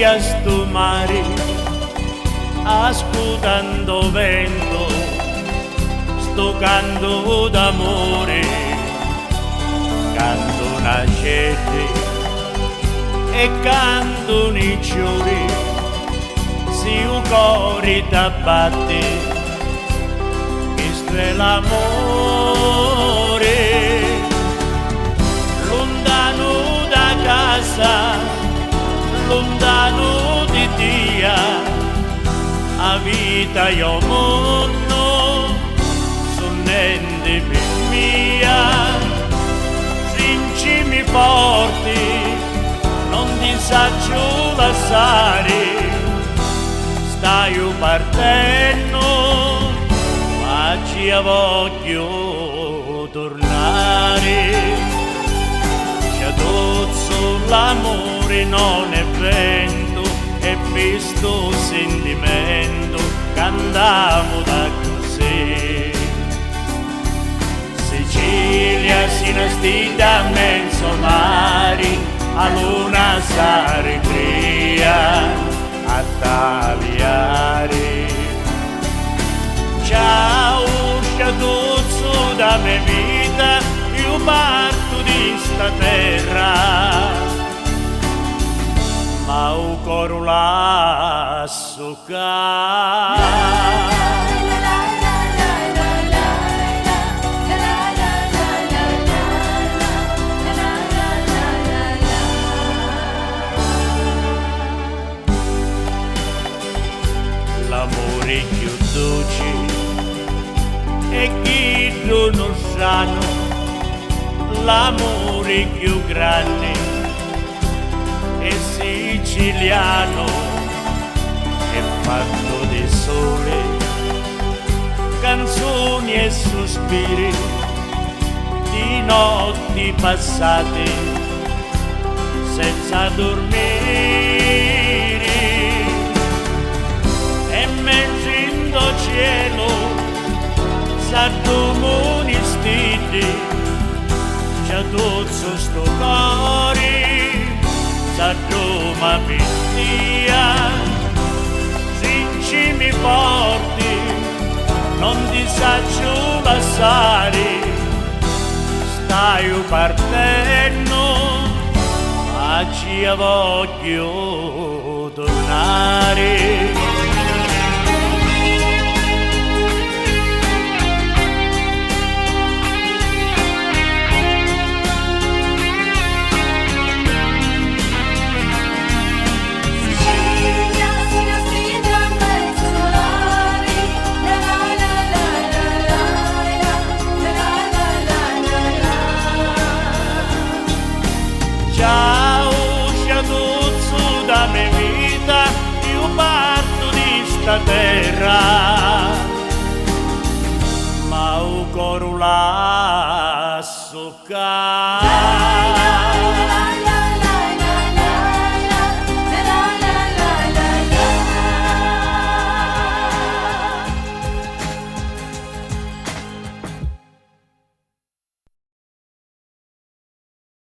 Sicilia sto mare, ascoltando vento, sto canto d'amore, canto una sete e canto nei ciuri, si un cuore t'abbatte, questo è l'amore, lontano da casa, lontano di Dio, a vita io mondo, sonnente per mia, sinci mi porti, non ti saggio lasciare, stai partendo, ma ci voglio tornare. L'amore non è vento, è questo sentimento che andiamo da così. Sicilia si nastinda a mezzo mare, a luna s'arricria a tagliare. Ciao, sciatuzzo da me vita, io parto di sta terra, ma un coro lasso l'amore più dolce e chi non sanno, l'amore più grande è siciliano, è fatto di sole, canzoni e sospiri, di notti passate senza dormire, e mentre in cielo s'addomoni stiti, c'è tutto sto cuore, s'addoma pittia, sinci mi porti, non ti saggio lasciare, stai partendo, ma ci voglio tornare. Ciao, sciatuzzo da me vita, io parto di sta terra, ma un coro lasso